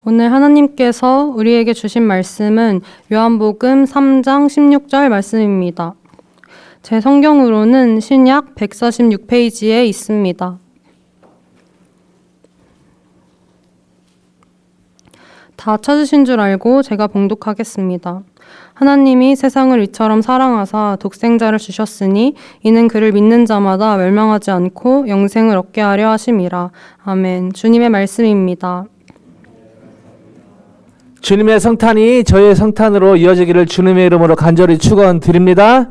오늘 하나님께서 우리에게 주신 말씀은 요한복음 3장 16절 말씀입니다. 제 성경으로는 신약 146페이지에 있습니다. 다 찾으신 줄 알고 제가 봉독하겠습니다. 하나님이 세상을 이처럼 사랑하사 독생자를 주셨으니 이는 그를 믿는 자마다 멸망하지 않고 영생을 얻게 하려 하심이라. 아멘. 주님의 말씀입니다. 주님의 성탄이 저의 성탄으로 이어지기를 주님의 이름으로 간절히 축원드립니다.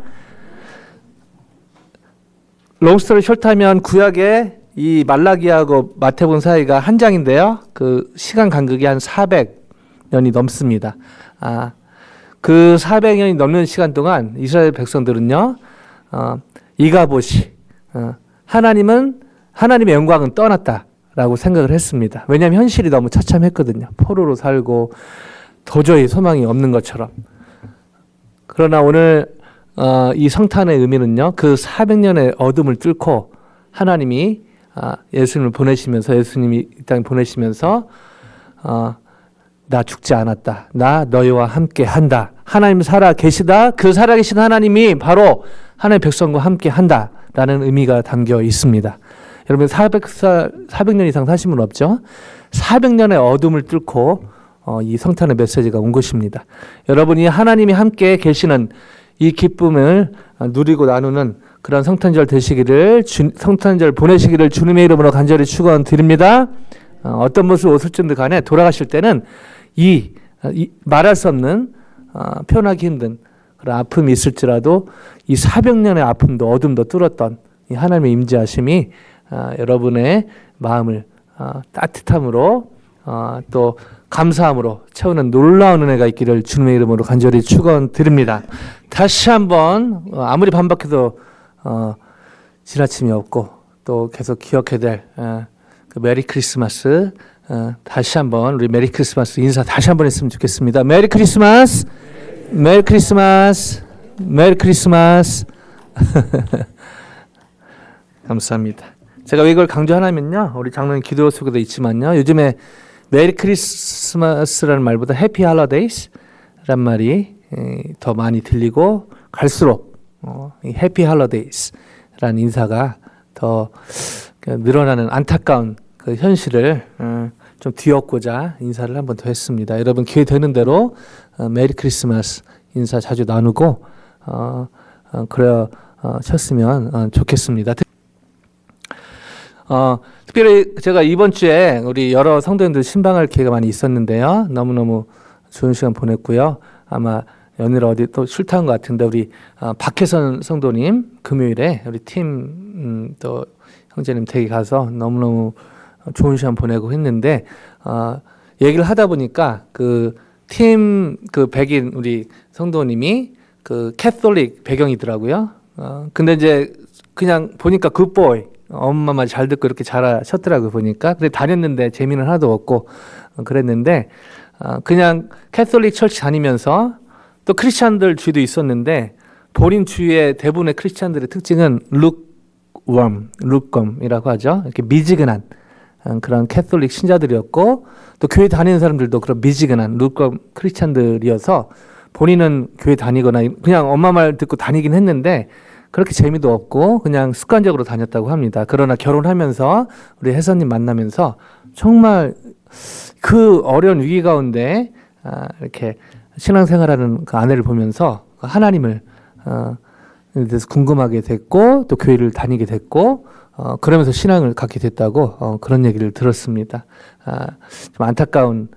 롱스토리 숏하면 구약의 이 말라기하고 마태복음 사이가 한 장인데요. 그 시간 간극이 한 400년이 넘습니다. 그 400년이 넘는 시간 동안 이스라엘 백성들은요, 이가봇이 하나님의 영광은 떠났다라고 생각을 했습니다. 왜냐하면 현실이 너무 처참했거든요. 포로로 살고 도저히 소망이 없는 것처럼. 그러나 오늘 이 성탄의 의미는요, 그 400년의 어둠을 뚫고 하나님이 예수님을 보내시면서, 예수님이 이 땅에 보내시면서 나 죽지 않았다. 나 너희와 함께 한다. 하나님 살아 계시다. 그 살아 계신 하나님이 바로 하나님의 백성과 함께 한다라는 의미가 담겨 있습니다. 여러분 400년 이상 사신 분 없죠? 400년의 어둠을 뚫고 이 성탄의 메시지가 온 것입니다. 여러분이 하나님이 함께 계시는 이 기쁨을 누리고 나누는 그런 성탄절 되시기를, 성탄절 보내시기를 주님의 이름으로 간절히 축원드립니다. 어떤 모습 오실진들 간에 돌아가실 때는 이 말할 수 없는 표현하기 힘든 그런 아픔이 있을지라도 이 400년의 아픔도 어둠도 뚫었던 이 하나님의 임재하심이 여러분의 마음을 따뜻함으로 또 감사함으로 채우는 놀라운 은혜가 있기를 주님의 이름으로 간절히 축원드립니다. 다시 한번 아무리 반박해도 지나침이 없고 또 계속 기억해야 될 그 메리 크리스마스, 다시 한번 우리 메리 크리스마스 인사 다시 한번 했으면 좋겠습니다. 메리 크리스마스, 메리 크리스마스, 메리 크리스마스. 감사합니다. 제가 왜 이걸 강조하냐면요, 우리 장로님 기도 속에도 있지만요, 요즘에 메리 크리스마스라는 말보다 해피 할러데이스란 말이 더 많이 들리고 갈수록 이 해피 할러데이스라는 인사가 더 늘어나는 안타까운 그 현실을 좀 뒤엎고자 인사를 한 번 더 했습니다. 여러분 기회 되는 대로 메리 크리스마스 인사 자주 나누고 그러셨으면 좋겠습니다. 특별히 제가 이번 주에 우리 여러 성도님들 신방할 기회가 많이 있었는데요. 너무너무 좋은 시간 보냈고요. 아마 연일 어디 또 술 탄 것 같은데 우리 박혜선 성도님 금요일에 우리 팀 또 형제님 댁에 가서 너무너무 좋은 시간 보내고 했는데 얘기를 하다 보니까 그 팀 그 백인 우리 성도님이 그 캐톨릭 배경이더라고요. 근데 이제 그냥 보니까 굿보이, 엄마 말 잘 듣고 이렇게 잘하셨더라고요, 보니까. 근데 다녔는데 재미는 하나도 없고 그랬는데 그냥 캐톨릭 철치 다니면서 또 크리스찬들 주위도 있었는데 본인 주위의 대부분의 크리스찬들의 특징은 룩검이라고 하죠. 이렇게 미지근한 그런 캐톨릭 신자들이었고 또 교회 다니는 사람들도 그런 미지근한 룩검 크리스찬들이어서 본인은 교회 다니거나 그냥 엄마 말 듣고 다니긴 했는데 그렇게 재미도 없고 그냥 습관적으로 다녔다고 합니다. 그러나 결혼하면서 우리 혜선님 만나면서 정말 그 어려운 위기 가운데 이렇게 신앙생활하는 그 아내를 보면서 하나님을 대해서 궁금하게 됐고 또 교회를 다니게 됐고 그러면서 신앙을 갖게 됐다고 그런 얘기를 들었습니다. 좀 안타까운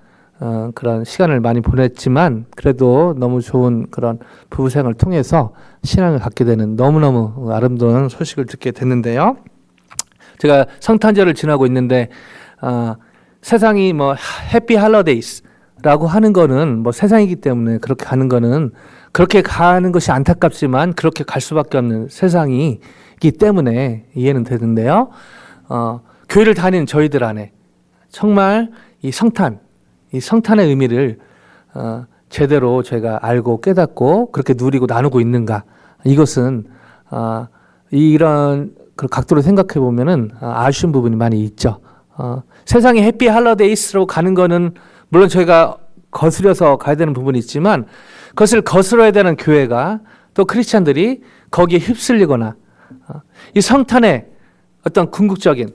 그런 시간을 많이 보냈지만 그래도 너무 좋은 그런 부부생활을 통해서 신앙을 갖게 되는 너무너무 아름다운 소식을 듣게 됐는데요. 제가 성탄절을 지나고 있는데 세상이 뭐 해피 할러데이스라고 하는 거는 뭐 세상이기 때문에 그렇게 가는 거는 그렇게 가는 것이 안타깝지만 그렇게 갈 수밖에 없는 세상이기 때문에 이해는 되는데요. 교회를 다니는 저희들 안에 정말 이 성탄의 의미를 제대로 제가 알고 깨닫고 그렇게 누리고 나누고 있는가? 이것은 이런 각도로 생각해 보면은 아쉬운 부분이 많이 있죠. 세상에 해피 할러데이스로 가는 거는 물론 저희가 거스려서 가야 되는 부분이 있지만 그것을 거스러야 되는 교회가 또 크리스찬들이 거기에 휩쓸리거나 이 성탄의 어떤 궁극적인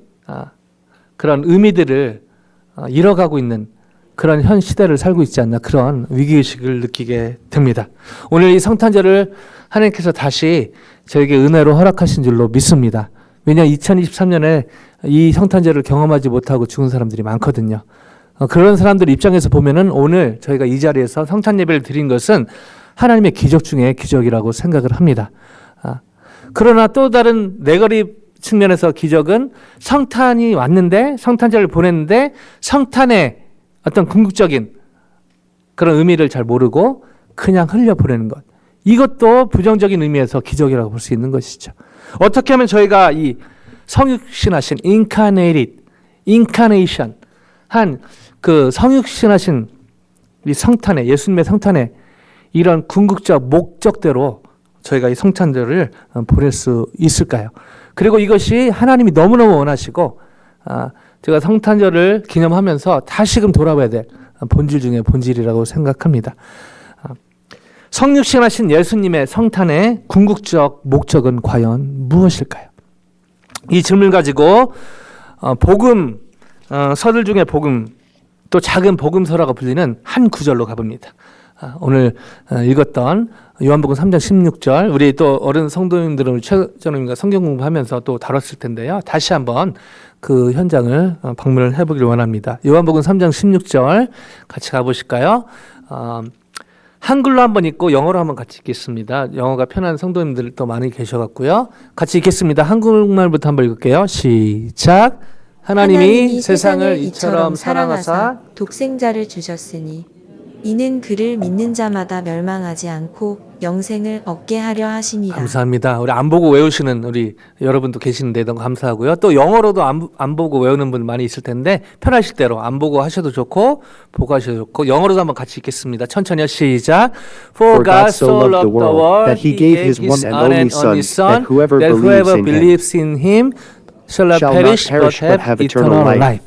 그런 의미들을 잃어가고 있는 그런 현 시대를 살고 있지 않나 그런 위기의식을 느끼게 됩니다. 오늘 이 성탄절을 하나님께서 다시 저에게 은혜로 허락하신 줄로 믿습니다. 왜냐하면 2023년에 이 성탄절을 경험하지 못하고 죽은 사람들이 많거든요. 그런 사람들 입장에서 보면은 오늘 저희가 이 자리에서 성탄 예배를 드린 것은 하나님의 기적 중에 기적이라고 생각을 합니다. 그러나 또 다른 네거리 측면에서 기적은 성탄이 왔는데 성탄절을 보냈는데 성탄의 어떤 궁극적인 그런 의미를 잘 모르고 그냥 흘려보내는 것. 이것도 부정적인 의미에서 기적이라고 볼 수 있는 것이죠. 어떻게 하면 저희가 이 성육신하신 incarnation 한 그 성육신하신 이 성탄의 예수님의 성탄의 이런 궁극적 목적대로 저희가 이 성탄절을 보낼 수 있을까요? 그리고 이것이 하나님이 너무너무 원하시고 제가 성탄절을 기념하면서 다시금 돌아봐야 될 본질 중에 본질이라고 생각합니다. 성육신하신 예수님의 성탄의 궁극적 목적은 과연 무엇일까요? 이 질문을 가지고 복음 서들 중에 복음 또 작은 복음서라고 불리는 한 구절로 가봅니다. 오늘 읽었던 요한복음 3장 16절 우리 또 어른 성도님들은 최전우님과 성경 공부하면서 또 다뤘을 텐데요. 다시 한번 그 현장을 방문을 해보길 원합니다. 요한복음 3장 16절 같이 가보실까요? 한글로 한번 읽고 영어로 한번 같이 읽겠습니다. 영어가 편한 성도님들 또 많이 계셔갖고요. 같이 읽겠습니다. 한국말부터 한번 읽을게요. 시작. 하나님이 세상을 이처럼 사랑하사 독생자를 주셨으니 이는 그를 믿는 자마다 멸망하지 않고 영생을 얻게 하려 하심이라. 감사합니다. 우리 안 보고 외우시는 우리 여러분도 계시는데 너무 감사하고요. 또 영어로도 안 보고 외우는 분 많이 있을 텐데 편하실 대로 안 보고 하셔도 좋고 보고 하셔도 좋고 영어로도 한번 같이 읽겠습니다. 천천히요. 시작. For God so loved the world that He gave His one and only Son that whoever believes in Him shall not perish but have eternal life.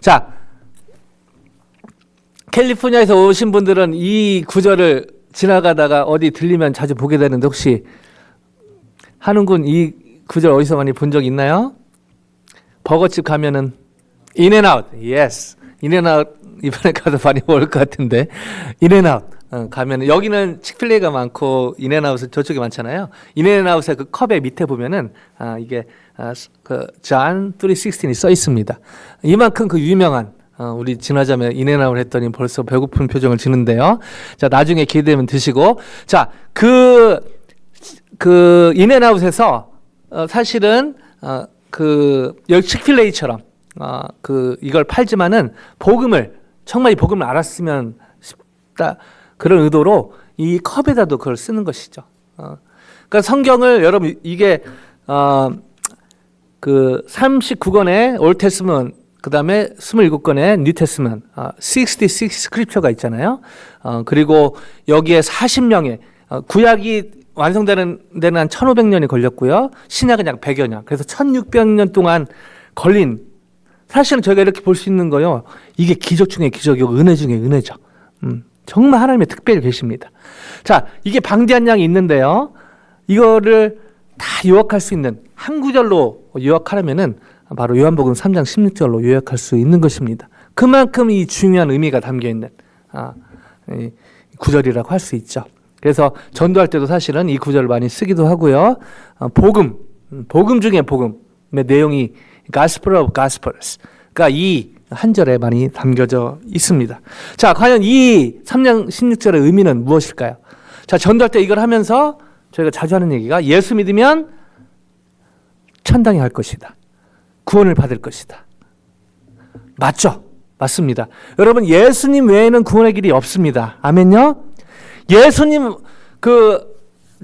자, 캘리포니아에서 오신 분들은 이 구절을 지나가다가 어디 들리면 자주 보게 되는데 혹시 한웅군 이 구절 어디서 많이 본 적 있나요? 버거집 가면은 인앤아웃, yes, 인앤아웃 이번에 가도 많이 먹을 것 같은데 인앤아웃 가면은 여기는 칙필레이가 많고 인앤아웃은 저쪽에 많잖아요. 인앤아웃의 그 컵의 밑에 보면은 이게 그 John 3:16이 써 있습니다. 이만큼 그 유명한 우리 지나자매 인앤아웃 했더니 벌써 배고픈 표정을 지는데요. 자, 나중에 기회 되면 드시고. 자, 그 인앤아웃에서 사실은 여기 칙필레이처럼 이걸 팔지만은 정말 이 복음을 알았으면 싶다. 그런 의도로 이 컵에다도 그걸 쓰는 것이죠. 그러니까 성경을 여러분 이게 그 39권의 올드 테스먼트 그 다음에 27권의 뉴 테스먼트 66 스크립처가 있잖아요. 그리고 여기에 40명의 구약이 완성되는 데는 한 1500년이 걸렸고요. 신약은 약 100여 년. 그래서 1600년 동안 걸린 사실은 저희가 이렇게 볼 수 있는 거요. 이게 기적 중에 기적이고 은혜 중에 은혜죠. 정말 하나님의 특별히 계십니다. 자, 이게 방대한 양이 있는데요. 이거를 다 요약할 수 있는 한 구절로 요약하려면은 바로 요한복음 3장 16절로 요약할 수 있는 것입니다. 그만큼 이 중요한 의미가 담겨있는 이 구절이라고 할 수 있죠. 그래서 전도할 때도 사실은 이 구절을 많이 쓰기도 하고요. 복음 중에 복음의 내용이 Gospel of Gospels가 이 한 절에 많이 담겨져 있습니다. 자, 과연 이 3장 16절의 의미는 무엇일까요? 자, 전도할 때 이걸 하면서 저희가 자주 하는 얘기가 예수 믿으면 천당에 갈 것이다. 구원을 받을 것이다. 맞죠? 맞습니다. 여러분, 예수님 외에는 구원의 길이 없습니다. 아멘요? 예수님,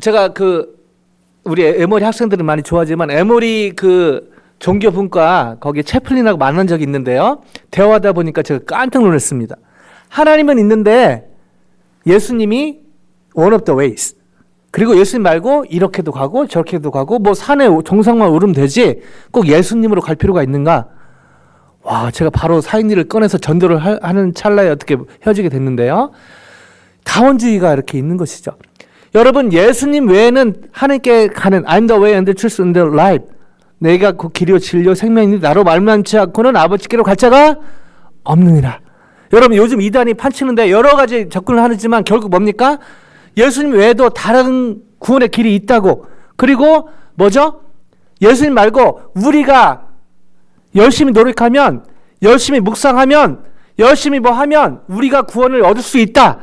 제가 우리 에모리 학생들은 많이 좋아하지만, 에모리 종교분과 거기에 채플린하고 만난 적이 있는데요. 대화하다 보니까 제가 깜짝 놀랐습니다. 하나님은 있는데, 예수님이 one of the ways. 그리고 예수님 말고 이렇게도 가고 저렇게도 가고 뭐 산에 정상만 오르면 되지 꼭 예수님으로 갈 필요가 있는가? 와, 제가 바로 사익리를 꺼내서 전도를 하는 찰나에 어떻게 헤어지게 됐는데요. 다원주의가 이렇게 있는 것이죠. 여러분, 예수님 외에는 하나님께 가는 I'm the way and the truth and the life. 내가 그 길이요 진리요 생명이니 나로 말만치 않고는 아버지께로 갈 자가 없느니라. 여러분, 요즘 이단이 판치는데 여러 가지 접근을 하지만 결국 뭡니까? 예수님 외에도 다른 구원의 길이 있다고. 그리고 뭐죠? 예수님 말고 우리가 열심히 노력하면, 열심히 묵상하면, 열심히 뭐 하면 우리가 구원을 얻을 수 있다.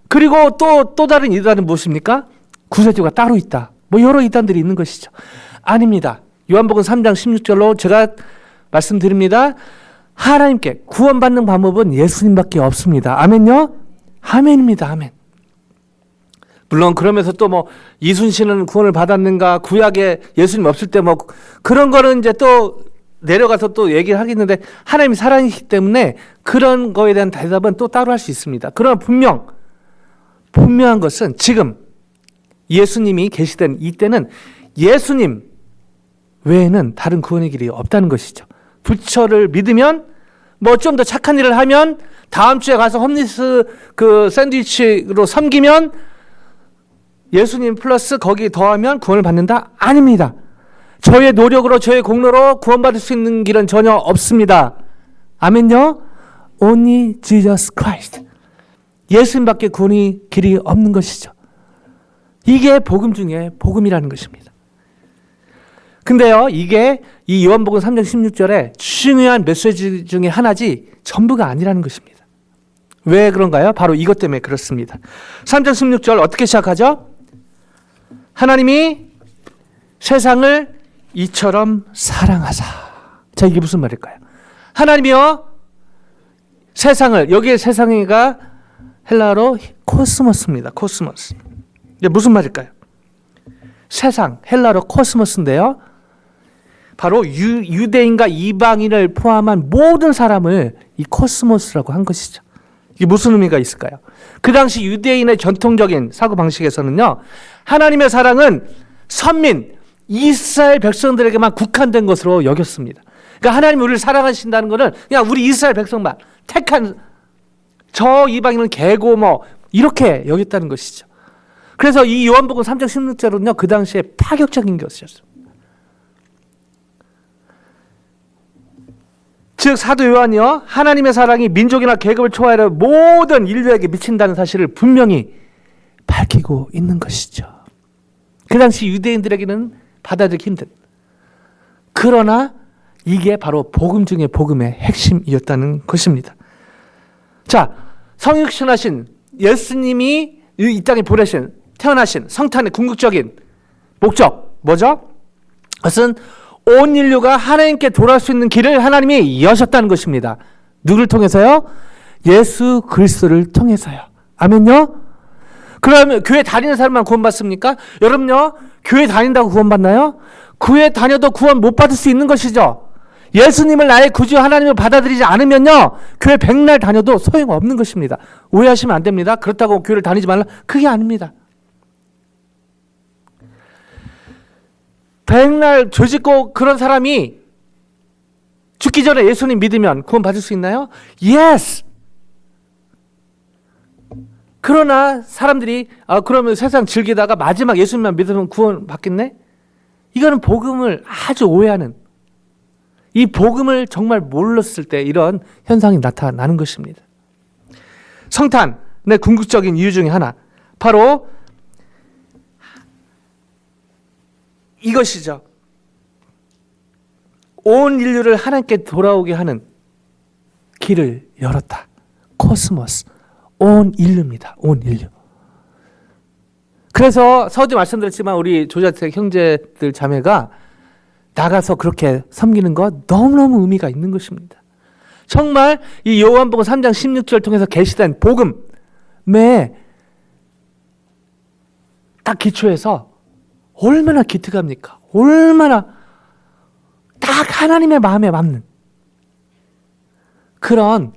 그리고 또 다른 이단은 무엇입니까? 구세주가 따로 있다. 뭐 여러 이단들이 있는 것이죠. 아닙니다. 요한복음 3장 16절로 제가 말씀드립니다. 하나님께 구원받는 방법은 예수님밖에 없습니다. 아멘요? 아멘입니다. 아멘. 물론 그러면서 또 뭐 이순신은 구원을 받았는가, 구약에 예수님 없을 때 뭐 그런 거는 이제 또 내려가서 또 얘기를 하겠는데, 하나님이 사랑이기 때문에 그런 거에 대한 대답은 또 따로 할 수 있습니다. 그러나 분명한 것은 지금 예수님이 계시던 이때는 예수님 외에는 다른 구원의 길이 없다는 것이죠. 부처를 믿으면, 뭐 좀 더 착한 일을 하면, 다음 주에 가서 홈리스 그 샌드위치로 섬기면 예수님 플러스 거기 더하면 구원을 받는다? 아닙니다. 저의 노력으로, 저의 공로로 구원받을 수 있는 길은 전혀 없습니다. 아멘요? Only Jesus Christ. 예수님밖에 구원의 길이 없는 것이죠. 이게 복음 중에 복음이라는 것입니다. 근데요, 이게 이 요한복음 3장 16절에 중요한 메시지 중에 하나지 전부가 아니라는 것입니다. 왜 그런가요? 바로 이것 때문에 그렇습니다. 3장 16절 어떻게 시작하죠? 하나님이 세상을 이처럼 사랑하사. 자, 이게 무슨 말일까요? 하나님이요, 세상을, 여기에 세상이가 헬라어로 코스모스입니다. 코스모스. 이게 무슨 말일까요? 세상, 헬라어로 코스모스인데요. 바로 유대인과 이방인을 포함한 모든 사람을 이 코스모스라고 한 것이죠. 이게 무슨 의미가 있을까요? 그 당시 유대인의 전통적인 사고방식에서는요, 하나님의 사랑은 선민, 이스라엘 백성들에게만 국한된 것으로 여겼습니다. 그러니까 하나님이 우리를 사랑하신다는 것은 그냥 우리 이스라엘 백성만, 택한 저 이방인은 개고 뭐 이렇게 여겼다는 것이죠. 그래서 이 요한복음 3장 16절은요, 그 당시에 파격적인 것이었습니다. 즉 사도 요한이요, 하나님의 사랑이 민족이나 계급을 초월해 모든 인류에게 미친다는 사실을 분명히 밝히고 있는 것이죠. 그 당시 유대인들에게는 받아들이기 힘든, 그러나 이게 바로 복음 중의 복음의 핵심이었다는 것입니다. 자, 성육신하신 예수님이 이 땅에 태어나신 성탄의 궁극적인 목적 뭐죠? 그것은 온 인류가 하나님께 돌아올 수 있는 길을 하나님이 여셨다는 것입니다. 누구를 통해서요? 예수 그리스도를 통해서요. 아멘요? 그러면 교회 다니는 사람만 구원받습니까? 여러분요, 교회 다닌다고 구원받나요? 교회 다녀도 구원 못 받을 수 있는 것이죠. 예수님을 나의 구주 하나님을 받아들이지 않으면요, 교회 백날 다녀도 소용없는 것입니다. 오해하시면 안 됩니다. 그렇다고 교회를 다니지 말라, 그게 아닙니다. 백날 죄 짓고 그런 사람이 죽기 전에 예수님 믿으면 구원 받을 수 있나요? Yes! 그러나 사람들이 그러면 세상 즐기다가 마지막 예수님만 믿으면 구원 받겠네? 이거는 복음을 아주 오해하는, 이 복음을 정말 몰랐을 때 이런 현상이 나타나는 것입니다. 성탄의 궁극적인 이유 중에 하나, 바로 이것이죠. 온 인류를 하나님께 돌아오게 하는 길을 열었다. 코스모스, 온 인류입니다. 온 인류. 그래서 서두에 말씀드렸지만 우리 조자택 형제들 자매가 나가서 그렇게 섬기는 것 너무너무 의미가 있는 것입니다. 정말 이 요한복음 3장 16절 통해서 계시된 복음에 딱 기초해서 얼마나 기특합니까? 얼마나 딱 하나님의 마음에 맞는 그런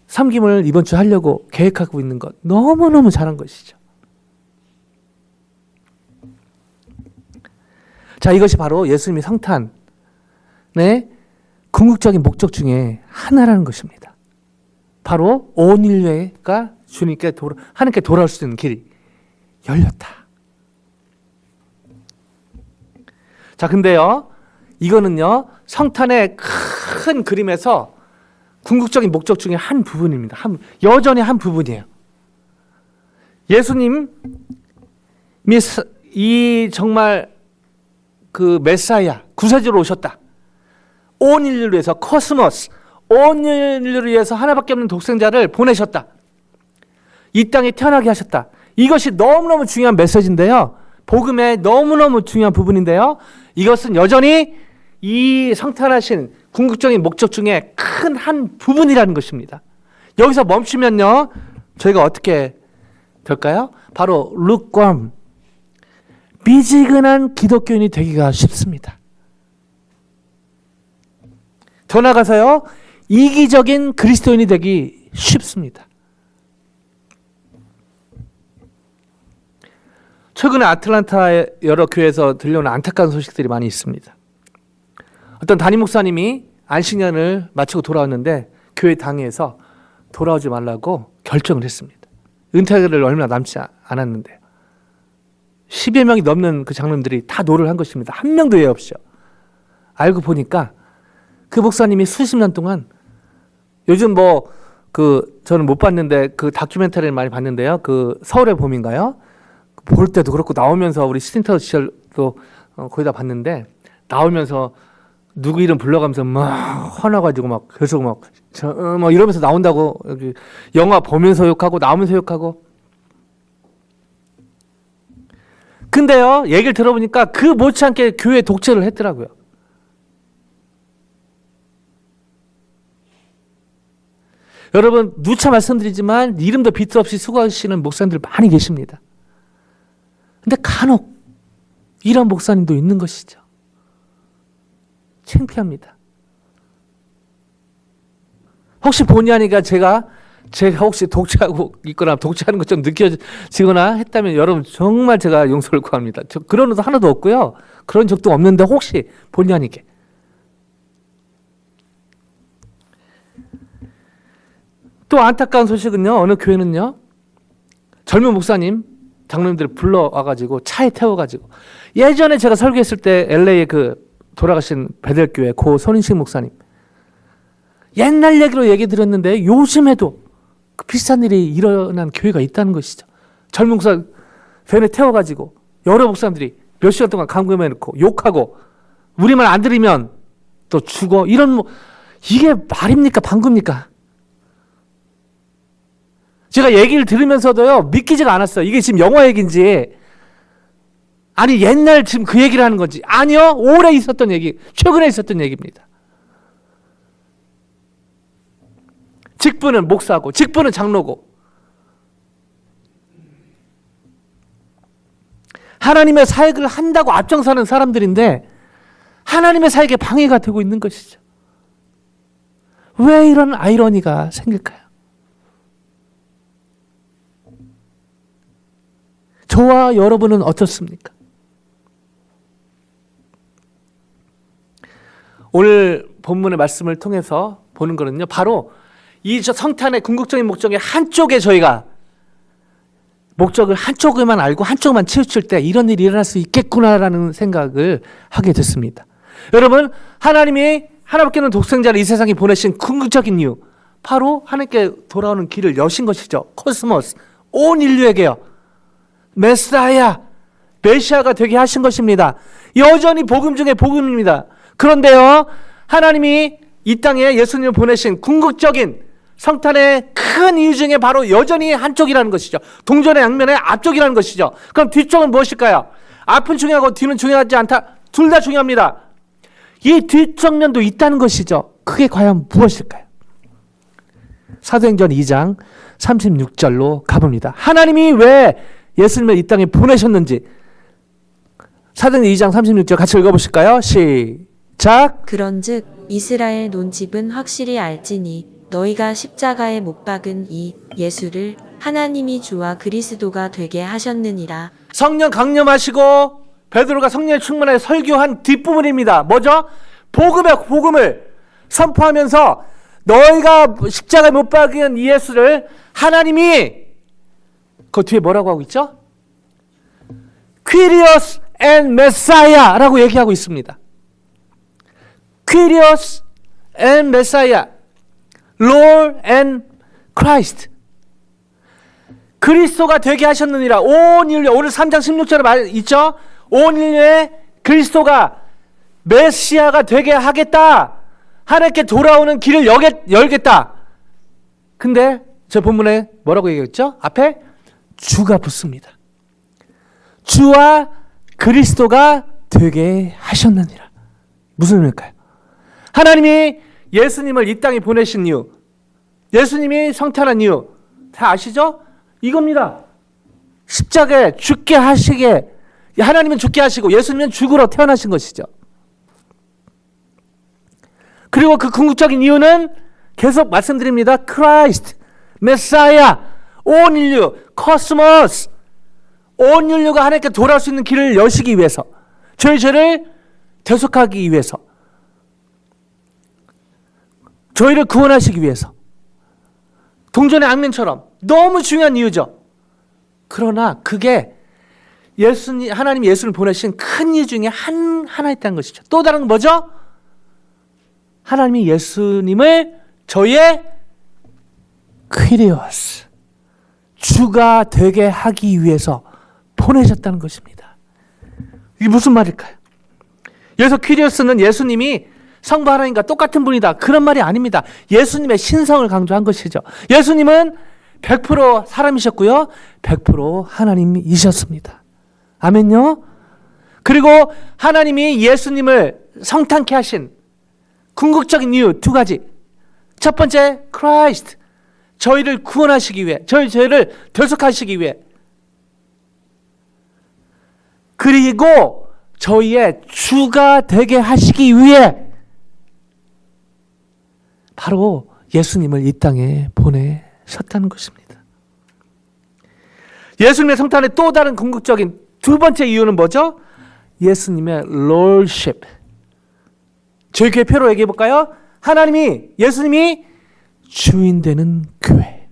섬김을 이번 주 하려고 계획하고 있는 것 너무너무 잘한 것이죠. 자, 이것이 바로 예수님이 성탄의 궁극적인 목적 중에 하나라는 것입니다. 바로 온 인류가 주님께 하나님께 돌아올 수 있는 길이 열렸다. 자, 근데요, 이거는요, 성탄의 큰 그림에서 궁극적인 목적 중에 한 부분입니다. 여전히 한 부분이에요. 예수님이 이 정말 그 메사야, 구세주로 오셨다. 온 인류를 위해서, 코스모스, 온 인류를 위해서 하나밖에 없는 독생자를 보내셨다. 이 땅에 태어나게 하셨다. 이것이 너무너무 중요한 메시지인데요. 복음의 너무너무 중요한 부분인데요. 이것은 여전히 이 성탄하신 궁극적인 목적 중에 큰 한 부분이라는 것입니다. 여기서 멈추면요, 저희가 어떻게 될까요? 바로 lukewarm, 미지근한 기독교인이 되기가 쉽습니다. 더 나아가서요, 이기적인 그리스도인이 되기 쉽습니다. 최근에 아틀란타의 여러 교회에서 들려오는 안타까운 소식들이 많이 있습니다. 어떤 담임 목사님이 안식년을 마치고 돌아왔는데 교회 당회에서 돌아오지 말라고 결정을 했습니다. 은퇴를 얼마 남지 않았는데요. 10여 명이 넘는 그 장로님들이 다 노를 한 것입니다. 한 명도 예외 없이요. 알고 보니까 그 목사님이 수십 년 동안, 요즘 저는 못 봤는데 그 다큐멘터리를 많이 봤는데요. 그 서울의 봄인가요? 볼 때도 그렇고 나오면서 우리 스틴터 시절도 거의 다 봤는데, 나오면서 누구 이름 불러가면서 막 화나가지고 막 계속 막 이러면서 나온다고, 여기 영화 보면서 욕하고 나오면서 욕하고. 근데요, 얘기를 들어보니까 그 못지않게 교회 독재를 했더라고요. 여러분, 누차 말씀드리지만 이름도 비트 없이 수고하시는 목사님들 많이 계십니다. 근데 간혹 이런 목사님도 있는 것이죠. 창피합니다. 혹시 본의 아니가 제가 혹시 독재하고 있거나 독재하는 것 좀 느껴지거나 했다면 여러분 정말 제가 용서를 구합니다. 저 그런 것도 하나도 없고요. 그런 적도 없는데 혹시 본의 아니게. 또 안타까운 소식은요, 어느 교회는요, 젊은 목사님, 장로님들을 불러와가지고 차에 태워가지고, 예전에 제가 설교했을 때 LA에 그 돌아가신 베델교회 고 손인식 목사님, 옛날 얘기로 얘기 드렸는데 요즘에도 그 비슷한 일이 일어난 교회가 있다는 것이죠. 젊은 목사 밴에 태워가지고 여러 목사님들이 몇 시간 동안 감금해놓고 욕하고, 우리 말 안 들으면 또 죽어, 이런 이게 말입니까 방구입니까? 제가 얘기를 들으면서도요, 믿기지가 않았어요. 이게 지금 영화 얘기인지, 아니 옛날 지금 그 얘기를 하는 건지. 아니요, 오래 있었던 얘기, 최근에 있었던 얘기입니다. 직분은 목사고, 직분은 장로고, 하나님의 사역을 한다고 앞장서는 사람들인데 하나님의 사역에 방해가 되고 있는 것이죠. 왜 이런 아이러니가 생길까요? 저와 여러분은 어떻습니까? 오늘 본문의 말씀을 통해서 보는 거는요, 바로 이 성탄의 궁극적인 목적의 한쪽에 저희가 목적을 한쪽에만 알고 한쪽만 치우칠 때 이런 일이 일어날 수 있겠구나라는 생각을 하게 됐습니다. 여러분, 하나님이 하나밖에 없는 독생자를 이 세상에 보내신 궁극적인 이유, 바로 하나님께 돌아오는 길을 여신 것이죠. 코스모스, 온 인류에게요. 메사야, 메시아가 되게 하신 것입니다. 여전히 복음 중에 복음입니다. 그런데요, 하나님이 이 땅에 예수님을 보내신 궁극적인 성탄의 큰 이유 중에 바로 여전히 한쪽이라는 것이죠. 동전의 양면의 앞쪽이라는 것이죠. 그럼 뒤쪽은 무엇일까요? 앞은 중요하고 뒤는 중요하지 않다. 둘 다 중요합니다. 이 뒤쪽면도 있다는 것이죠. 그게 과연 무엇일까요? 사도행전 2장 36절로 가봅니다. 하나님이 왜 예수님을 이 땅에 보내셨는지, 사도행전 2장 36절 같이 읽어보실까요? 시작. 그런즉 이스라엘 논집은 확실히 알지니 너희가 십자가에 못 박은 이 예수를 하나님이 주와 그리스도가 되게 하셨느니라. 성령 강림하시고 베드로가 성령에 충만하여 설교한 뒷부분입니다. 뭐죠? 복음을 선포하면서 너희가 십자가에 못 박은 이 예수를 하나님이 그 뒤에 뭐라고 하고 있죠? Kyrios and Messiah라고 얘기하고 있습니다. Kyrios and Messiah, Lord and Christ. 그리스도가 되게 하셨느니라. 온 인류, 오늘 3장 16절에 말 있죠? 온 인류에 그리스도가 메시아가 되게 하겠다. 하나님께 돌아오는 길을 열겠다. 근데 저 본문에 뭐라고 얘기했죠? 앞에 주가 붙습니다. 주와 그리스도가 되게 하셨느니라. 무슨 의미일까요? 하나님이 예수님을 이 땅에 보내신 이유, 예수님이 성탄한 이유 다 아시죠? 이겁니다. 십자가에 죽게 하시게, 하나님은 죽게 하시고 예수님은 죽으러 태어나신 것이죠. 그리고 그 궁극적인 이유는 계속 말씀드립니다. 크라이스트, 메사야, 온 인류, 코스모스, 온 인류가 하나님께 돌아올 수 있는 길을 여시기 위해서, 저희 죄를 대속하기 위해서, 저희를 구원하시기 위해서, 동전의 악면처럼 너무 중요한 이유죠. 그러나 그게 하나님 예수를 보내신 큰 이유 중에 하나 있다는 것이죠. 또 다른 건 뭐죠? 하나님이 예수님을 저희의 퀴리오스, 주가 되게 하기 위해서 보내셨다는 것입니다. 이게 무슨 말일까요? 여기서 퀴리오스는 예수님이 성부 하나님과 똑같은 분이다, 그런 말이 아닙니다. 예수님의 신성을 강조한 것이죠. 예수님은 100% 사람이셨고요, 100% 하나님이셨습니다. 아멘요. 그리고 하나님이 예수님을 성탄케 하신 궁극적인 이유 두 가지. 첫 번째, 크라이스트, 저희를 구원하시기 위해, 저희 죄를 대속하시기 위해, 그리고 저희의 주가 되게 하시기 위해 바로 예수님을 이 땅에 보내셨다는 것입니다. 예수님의 성탄의 또 다른 궁극적인 두 번째 이유는 뭐죠? 예수님의 Lordship. 저희 교회 표로 얘기해 볼까요? 예수님이 주인 되는 교회.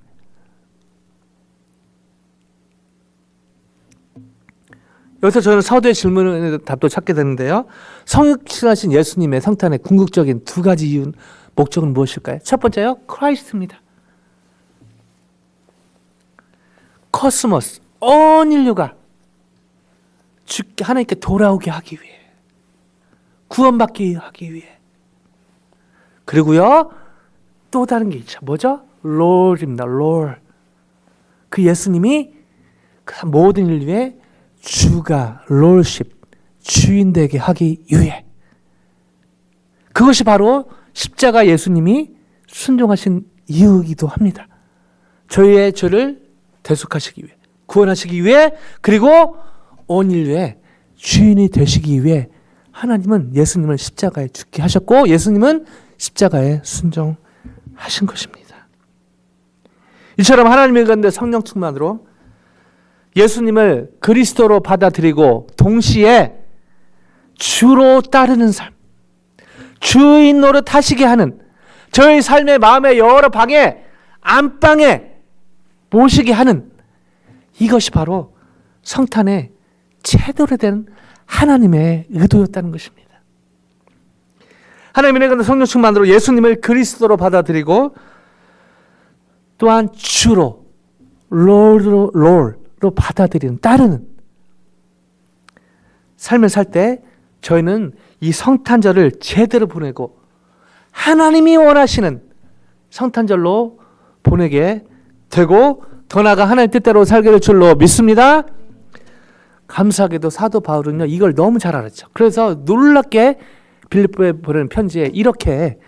여기서 저는 서두의 질문에 답도 찾게 되는데요. 성육신하신 예수님의 성탄의 궁극적인 두 가지 이유, 목적은 무엇일까요? 첫 번째요, 크라이스트입니다. 코스모스, 온 인류가 하나님께 돌아오게 하기 위해, 구원받게 하기 위해. 그리고요, 또 다른 게 있죠. 뭐죠? 롤입니다. 롤. 그 예수님이 모든 인류의 주가, 롤십, 주인 되게 하기 위해. 그것이 바로 십자가 예수님이 순종하신 이유이기도 합니다. 저희의 죄를 대속하시기 위해, 구원하시기 위해, 그리고 온 인류의 주인이 되시기 위해 하나님은 예수님을 십자가에 죽게 하셨고 예수님은 십자가에 순종하신 것입니다. 이처럼 하나님의 가운데 성령 충만으로 예수님을 그리스도로 받아들이고 동시에 주로 따르는 삶, 주인 노릇 하시게 하는, 저희 삶의 마음의 여러 방에, 안방에 모시게 하는, 이것이 바로 성탄의 제대로 된 하나님의 의도였다는 것입니다. 하나님의 은혜가 성령 충만으로 예수님을 그리스도로 받아들이고 또한 주로, 롤로 받아들이는, 따르는 삶을 살 때 저희는 이 성탄절을 제대로 보내고 하나님이 원하시는 성탄절로 보내게 되고 더 나아가 하나님 뜻대로 살게 될 줄로 믿습니다. 감사하게도 사도 바울은요, 이걸 너무 잘 알았죠. 그래서 놀랍게 빌립보에 보내는 편지에 이렇게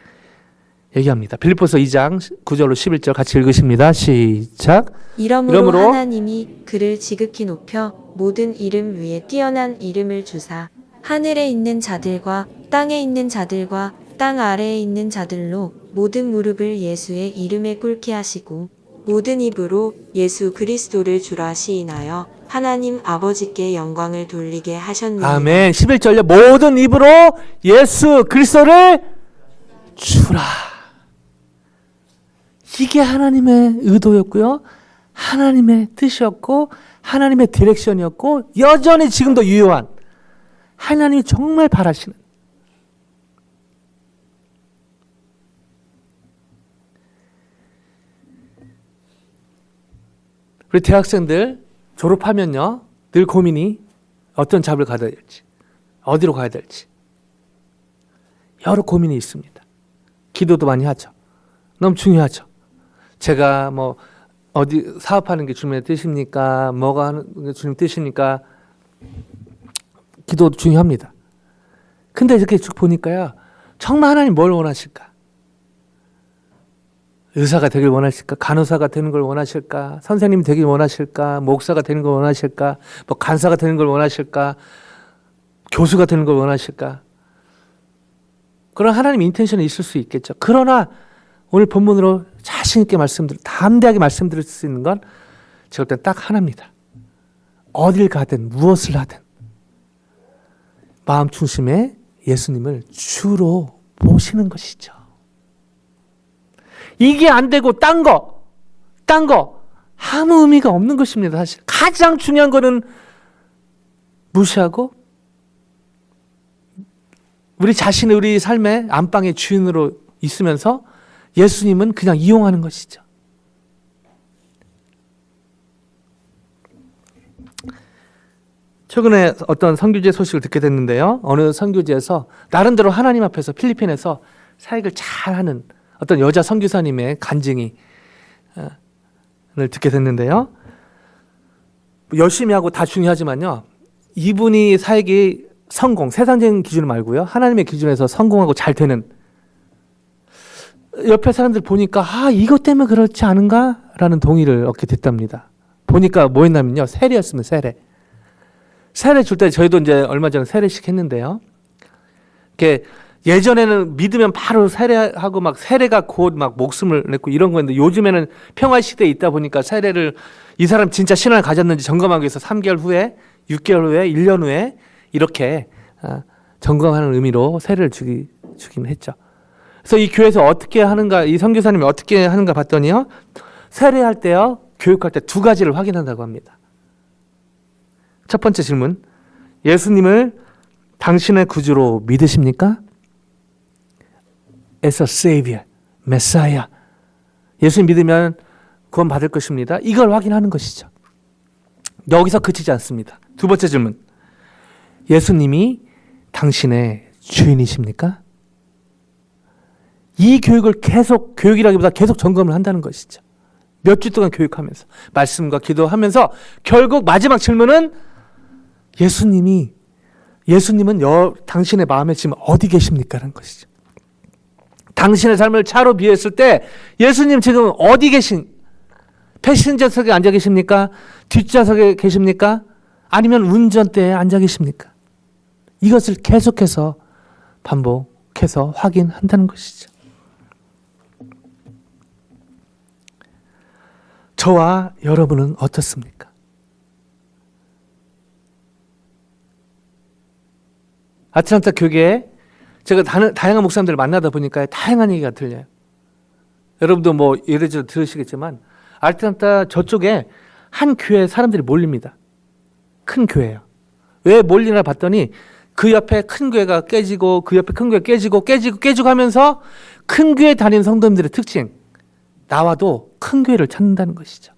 얘기합니다. 빌립보서 2장 9절로 11절 같이 읽으십니다. 시작. 이러므로 하나님이 그를 지극히 높여 모든 이름 위에 뛰어난 이름을 주사 하늘에 있는 자들과 땅에 있는 자들과 땅 아래에 있는 자들로 모든 무릎을 예수의 이름에 꿇게 하시고 모든 입으로 예수 그리스도를 주라 시인하여 하나님 아버지께 영광을 돌리게 하셨느니라. 아멘. 11절요. 모든 입으로 예수 그리스도를 주라. 이게 하나님의 의도였고요. 하나님의 뜻이었고 하나님의 디렉션이었고 여전히 지금도 유효한 하나님이 정말 바라시는 우리 대학생들 졸업하면요 늘 고민이 어떤 잡을 가야 될지 어디로 가야 될지 여러 고민이 있습니다. 기도도 많이 하죠. 너무 중요하죠. 제가 뭐 어디 사업하는 게 주님의 뜻입니까? 뭐가 하는 게 주님 뜻입니까? 기도도 중요합니다. 근데 이렇게 쭉 보니까요. 정말 하나님 뭘 원하실까? 의사가 되길 원하실까? 간호사가 되는 걸 원하실까? 선생님이 되길 원하실까? 목사가 되는 걸 원하실까? 뭐 간사가 되는 걸 원하실까? 교수가 되는 걸 원하실까? 그런 하나님 인텐션이 있을 수 있겠죠. 그러나 오늘 본문으로 자신 있게 담대하게 말씀드릴 수 있는 건 제가 볼 땐 딱 하나입니다. 어딜 가든 무엇을 하든 마음 중심에 예수님을 주로 모시는 것이죠. 이게 안 되고 딴 거 아무 의미가 없는 것입니다. 사실 가장 중요한 거는 무시하고 우리 자신의 우리 삶의 안방의 주인으로 있으면서 예수님은 그냥 이용하는 것이죠. 최근에 어떤 선교제 소식을 듣게 됐는데요. 어느 선교제에서 나름대로 하나님 앞에서 필리핀에서 사역을 잘하는 어떤 여자 선교사님의 간증을 듣게 됐는데요. 열심히 하고 다 중요하지만요. 이분이 사역이 세상적인 기준 말고요. 하나님의 기준에서 성공하고 잘 되는 옆에 사람들 보니까 이것 때문에 그렇지 않은가? 라는 동의를 얻게 됐답니다. 보니까 뭐 했냐면요. 세례였습니다. 세례 줄 때 저희도 이제 얼마 전에 세례식 했는데요. 이렇게 예전에는 믿으면 바로 세례하고 막 세례가 곧 막 목숨을 냈고 이런 거였는데 요즘에는 평화 시대에 있다 보니까 세례를 이 사람 진짜 신앙을 가졌는지 점검하기 위해서 3개월 후에 6개월 후에 1년 후에 이렇게 점검하는 의미로 세례를 주긴 했죠. 그래서 이 교회에서 어떻게 하는가, 이 선교사님이 어떻게 하는가 봤더니요. 세례할 때요. 교육할 때 두 가지를 확인한다고 합니다. 첫 번째 질문. 예수님을 당신의 구주로 믿으십니까? As a Savior, Messiah. 예수님 믿으면 구원 받을 것입니다. 이걸 확인하는 것이죠. 여기서 그치지 않습니다. 두 번째 질문. 예수님이 당신의 주인이십니까? 이 교육을 교육이라기보다 계속 점검을 한다는 것이죠. 몇 주 동안 교육하면서 말씀과 기도하면서 결국 마지막 질문은 예수님은 당신의 마음에 지금 어디 계십니까? 라는 것이죠. 당신의 삶을 차로 비했을 때 예수님 지금 어디 패신저석에 앉아 계십니까? 뒷좌석에 계십니까? 아니면 운전대에 앉아 계십니까? 이것을 계속해서 반복해서 확인한다는 것이죠. 저와 여러분은 어떻습니까? 아틀란타 교계에 제가 다양한 목사님들을 만나다 보니까 다양한 얘기가 들려요. 여러분도 뭐 예를 들어 들으시겠지만 아틀란타 저쪽에 한 교회 사람들이 몰립니다. 큰 교회예요. 왜 몰리나 봤더니 그 옆에 큰 교회가 깨지고 그 옆에 큰 교회가 깨지고 하면서 큰 교회 다니는 성도님들의 특징, 나와도 큰 교회를 찾는다는 것이죠.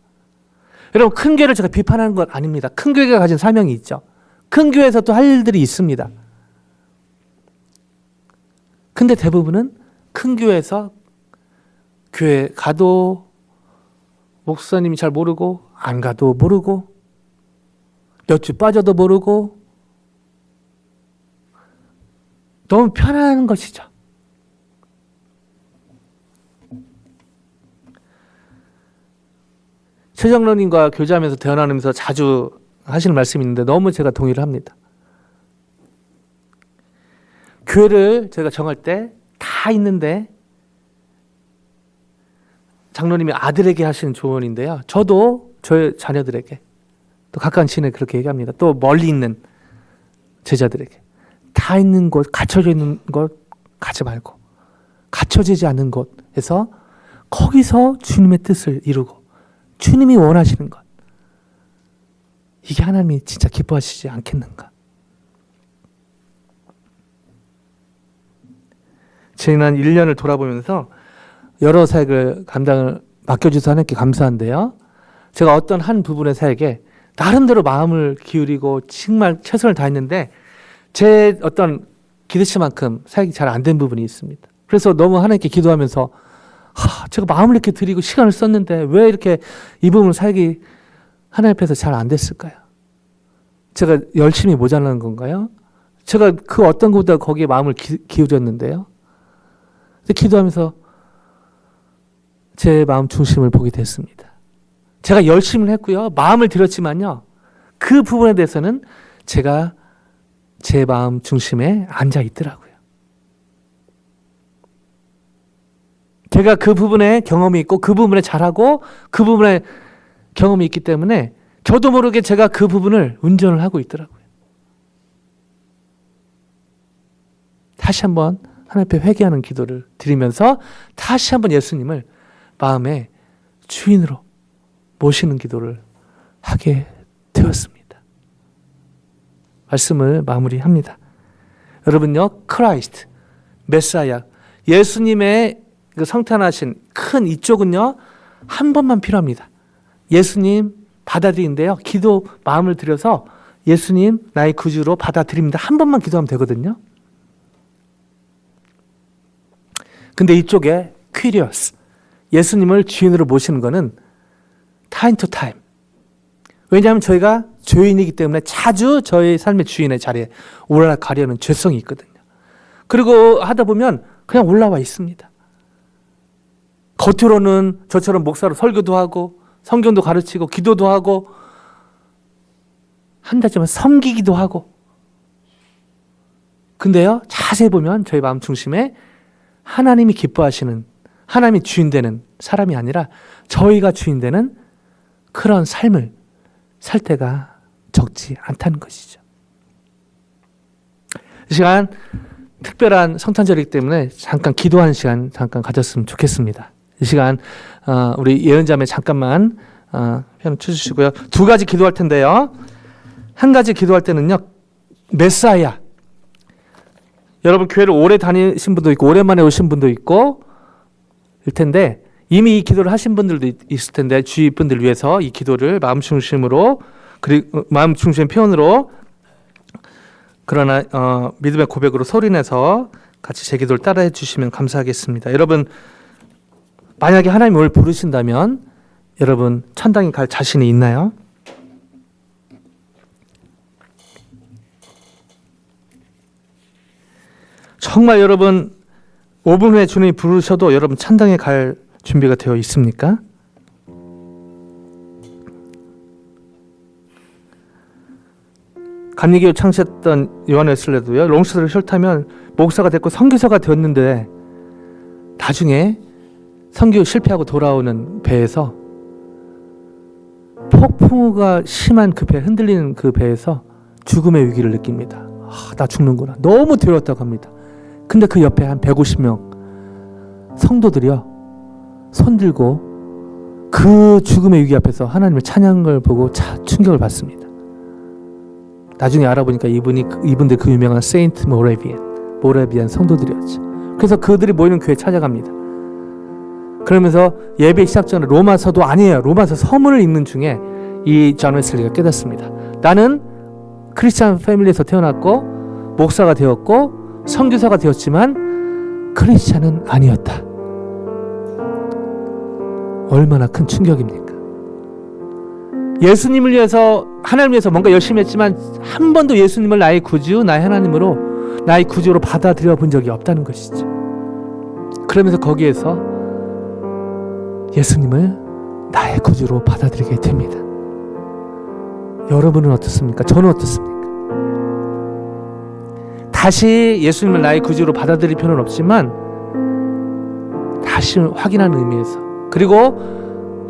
여러분, 큰 교회를 제가 비판하는 건 아닙니다. 큰 교회가 가진 사명이 있죠. 큰 교회에서 또 할 일들이 있습니다. 근데 대부분은 큰 교회에서 교회 가도 목사님이 잘 모르고 안 가도 모르고 몇 주 빠져도 모르고 너무 편한 것이죠. 최정로님과 교제하면서 대화 나누면서 자주 하시는 말씀이 있는데 너무 제가 동의를 합니다. 교회를 제가 정할 때 다 있는데 장로님이 아들에게 하시는 조언인데요. 저도 저의 자녀들에게 또 가까운 친에 그렇게 얘기합니다. 또 멀리 있는 제자들에게 다 있는 곳, 갇혀져 있는 곳 가지 말고 갖춰지지 않는 곳에서 거기서 주님의 뜻을 이루고 주님이 원하시는 것, 이게 하나님이 진짜 기뻐하시지 않겠는가? 지난 1년을 돌아보면서 여러 사역을 감당을 맡겨주셔서 하나님께 감사한데요. 제가 어떤 한 부분의 사역에 나름대로 마음을 기울이고 정말 최선을 다했는데 제 어떤 기대치만큼 사역이 잘 안 된 부분이 있습니다. 그래서 너무 하나님께 기도하면서 제가 마음을 이렇게 드리고 시간을 썼는데 왜 이렇게 이 부분 사역이 하나님 앞에서 잘 안 됐을까요? 제가 열심히 모자라는 건가요? 제가 그 어떤 것보다 거기에 마음을 기울였는데요. 기도하면서 제 마음 중심을 보게 됐습니다. 제가 열심히 했고요. 마음을 들였지만요. 그 부분에 대해서는 제가 제 마음 중심에 앉아 있더라고요. 제가 그 부분에 경험이 있고 그 부분에 잘하고 그 부분에 경험이 있기 때문에 저도 모르게 제가 그 부분을 운전을 하고 있더라고요. 다시 한번 하나님 앞에 회개하는 기도를 드리면서 다시 한번 예수님을 마음의 주인으로 모시는 기도를 하게 되었습니다. 말씀을 마무리합니다. 여러분요, 크라이스트, 메사야, 예수님의 그 성탄하신 큰 이쪽은요, 한 번만 필요합니다. 예수님 받아들인데요, 기도 마음을 들여서 예수님 나의 구주로 받아들입니다. 한 번만 기도하면 되거든요. 근데 이쪽에 퀴리어스, 예수님을 주인으로 모시는 거는 타임 투 타임. 왜냐하면 저희가 죄인이기 때문에 자주 저희 삶의 주인의 자리에 올라가려는 죄성이 있거든요. 그리고 하다 보면 그냥 올라와 있습니다. 겉으로는 저처럼 목사로 설교도 하고 성경도 가르치고 기도도 하고 한다지만 섬기기도 하고, 근데요, 자세히 보면 저희 마음 중심에 하나님이 기뻐하시는, 하나님이 주인 되는 사람이 아니라 저희가 주인 되는 그런 삶을 살 때가 적지 않다는 것이죠. 이 시간 특별한 성탄절이기 때문에 잠깐 기도하는 시간 잠깐 가졌으면 좋겠습니다. 이 시간 우리 예언자매 잠깐만 피아노 쳐주시고요. 두 가지 기도할 텐데요. 한 가지 기도할 때는요, 메사야. 여러분 교회를 오래 다니신 분도 있고 오랜만에 오신 분도 있고 일 텐데 이미 이 기도를 하신 분들도 있을 텐데 주위 분들 위해서 이 기도를 마음 중심으로, 그리고 마음 중심 표현으로, 그러나 믿음의 고백으로 소리내서 같이 제 기도를 따라해 주시면 감사하겠습니다. 여러분 만약에 하나님이 오늘 부르신다면 여러분 천당에 갈 자신이 있나요? 정말 여러분 5분 후에 주님이 부르셔도 여러분 천당에 갈 준비가 되어 있습니까? 감리교회 창시했던 요한 웨슬레도요, 롱스트를 숄타면 목사가 됐고 선교사가 되었는데 나중에 선교 실패하고 돌아오는 배에서 폭풍우가 심한 그 배, 흔들리는 그 배에서 죽음의 위기를 느낍니다. 나 죽는구나. 너무 두려웠다고 합니다. 근데 그 옆에 한 150명 성도들이요, 손들고 그 죽음의 위기 앞에서 하나님을 찬양한 걸 보고 충격을 받습니다. 나중에 알아보니까 이분들 그 유명한 세인트 모라비안 성도들이었죠. 그래서 그들이 모이는 교회에 찾아갑니다. 그러면서 예배 시작 전에 로마서도 아니에요, 로마서 서문을 읽는 중에 이 존 웨슬리가 깨닫습니다. 나는 크리스찬 패밀리에서 태어났고 목사가 되었고 선교사가 되었지만 크리스찬은 아니었다. 얼마나 큰 충격입니까? 예수님을 위해서, 하나님을 위해서 뭔가 열심히 했지만 한 번도 예수님을 나의 구주, 나의 하나님으로, 나의 구주로 받아들여 본 적이 없다는 것이죠. 그러면서 거기에서 예수님을 나의 구주로 받아들이게 됩니다. 여러분은 어떻습니까? 저는 어떻습니까? 다시 예수님을 나의 구주로 받아들일 필요는 없지만 다시 확인하는 의미에서, 그리고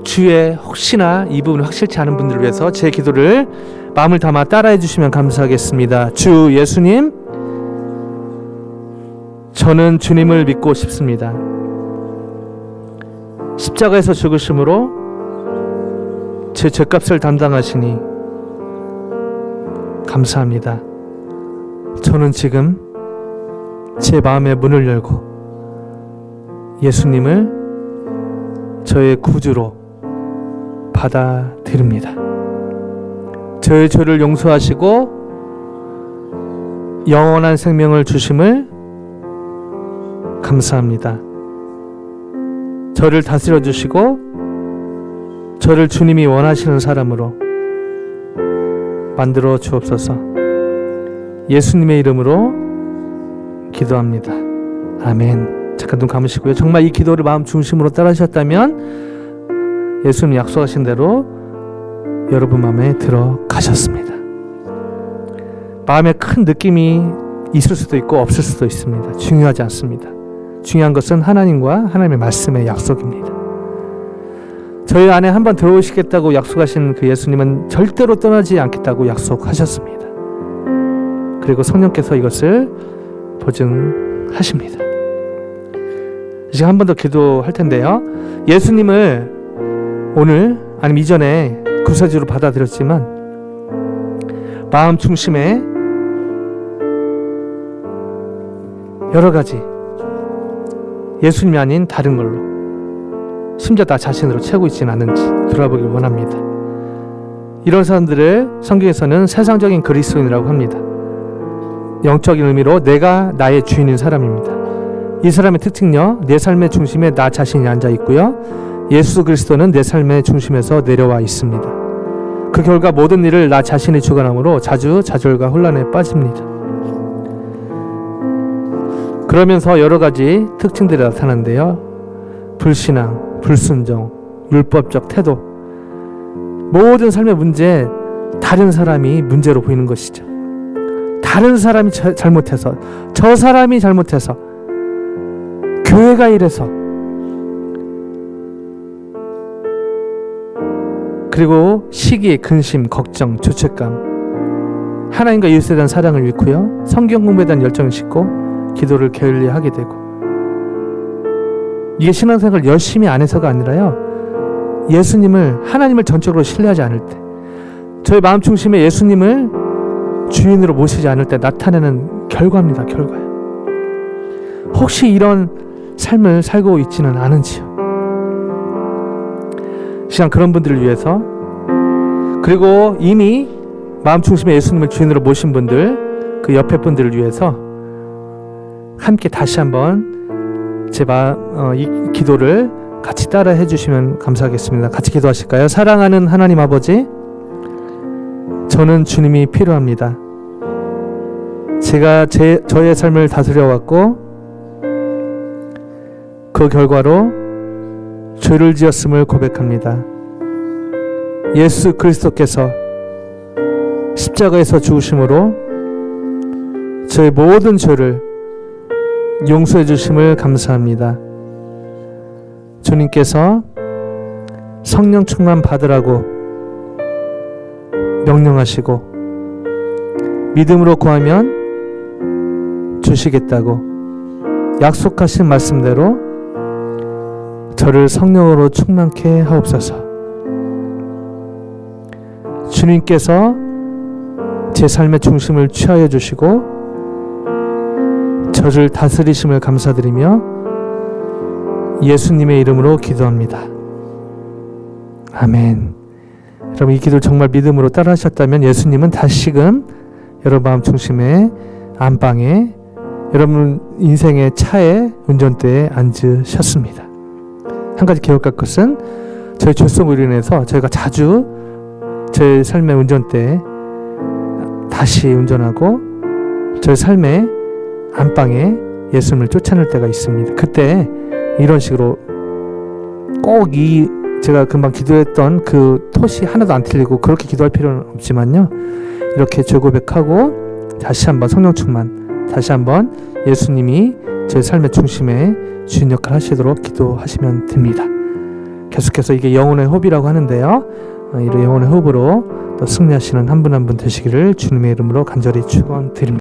주에 혹시나 이 부분이 확실치 않은 분들을 위해서 제 기도를 마음을 담아 따라해 주시면 감사하겠습니다. 주 예수님, 저는 주님을 믿고 싶습니다. 십자가에서 죽으심으로 제 죄값을 담당하시니 감사합니다. 저는 지금 제 마음의 문을 열고 예수님을 저의 구주로 받아들입니다. 저의 죄를 용서하시고 영원한 생명을 주심을 감사합니다. 저를 다스려 주시고 저를 주님이 원하시는 사람으로 만들어 주옵소서. 예수님의 이름으로 기도합니다. 아멘. 잠깐 눈 감으시고요. 정말 이 기도를 마음 중심으로 따라하셨다면 예수님 약속하신 대로 여러분 마음에 들어가셨습니다. 마음에 큰 느낌이 있을 수도 있고 없을 수도 있습니다. 중요하지 않습니다. 중요한 것은 하나님과 하나님의 말씀의 약속입니다. 저희 안에 한번 들어오시겠다고 약속하신 그 예수님은 절대로 떠나지 않겠다고 약속하셨습니다. 그리고 성령께서 이것을 보증하십니다. 이제 한 번 더 기도할 텐데요. 예수님을 오늘 아니면 이전에 구세주로 받아들였지만 마음 중심에 여러 가지 예수님이 아닌 다른 걸로 심지어 나 자신으로 채우고 있지는 않은지 돌아보길 원합니다. 이런 사람들을 성경에서는 세상적인 그리스도인이라고 합니다. 영적인 의미로 내가 나의 주인인 사람입니다. 이 사람의 특징요, 내 삶의 중심에 나 자신이 앉아 있고요, 예수 그리스도는 내 삶의 중심에서 내려와 있습니다. 그 결과 모든 일을 나 자신이 주관하므로 자주 좌절과 혼란에 빠집니다. 그러면서 여러 가지 특징들이 나타나는데요. 불신앙, 불순종, 율법적 태도, 모든 삶의 문제, 다른 사람이 문제로 보이는 것이죠. 다른 사람이 잘못해서, 저 사람이 잘못해서, 교회가 이래서, 그리고 시기, 근심, 걱정, 죄책감, 하나님과 이웃에 대한 사랑을 잃고요, 성경 공부에 대한 열정을 싣고 기도를 게을리하게 되고, 이게 신앙생활을 열심히 안 해서가 아니라요, 예수님을, 하나님을 전적으로 신뢰하지 않을 때, 저의 마음 중심에 예수님을 주인으로 모시지 않을 때 나타내는 결과입니다. 결과예요. 혹시 이런 삶을 살고 있지는 않은지요? 시간 그런 분들을 위해서, 그리고 이미 마음 중심에 예수님을 주인으로 모신 분들, 그 옆에 분들을 위해서 함께 다시 한번 이 기도를 같이 따라 해주시면 감사하겠습니다. 같이 기도하실까요? 사랑하는 하나님 아버지, 저는 주님이 필요합니다. 제가 저의 삶을 다스려왔고 그 결과로 죄를 지었음을 고백합니다. 예수 그리스도께서 십자가에서 죽으심으로 저의 모든 죄를 용서해 주심을 감사합니다. 주님께서 성령 충만 받으라고 명령하시고 믿음으로 구하면 주시겠다고 약속하신 말씀대로 저를 성령으로 충만케 하옵소서. 주님께서 제 삶의 중심을 취하여 주시고 저를 다스리심을 감사드리며 예수님의 이름으로 기도합니다. 아멘. 여러분, 이 기도를 정말 믿음으로 따라 하셨다면 예수님은 다시금 여러분 마음 중심에 안방에, 여러분 인생의 차에, 운전대에 앉으셨습니다. 한 가지 기억할 것은 저희 죄성으로 인해서 저희가 자주 제 삶의 운전대에 다시 운전하고 저희 삶의 안방에 예수님을 쫓아낼 때가 있습니다. 그때 이런 식으로 꼭 제가 금방 기도했던 그 톳이 하나도 안 틀리고 그렇게 기도할 필요는 없지만요, 이렇게 죄 고백하고 다시 한번 성령 충만, 다시 한번 예수님이 제 삶의 중심에 주인 역할 하시도록 기도하시면 됩니다. 계속해서 이게 영혼의 호흡이라고 하는데요, 이런 영혼의 호흡으로 또 승리하시는 한 분 한 분 되시기를 주님의 이름으로 간절히 축원드립니다.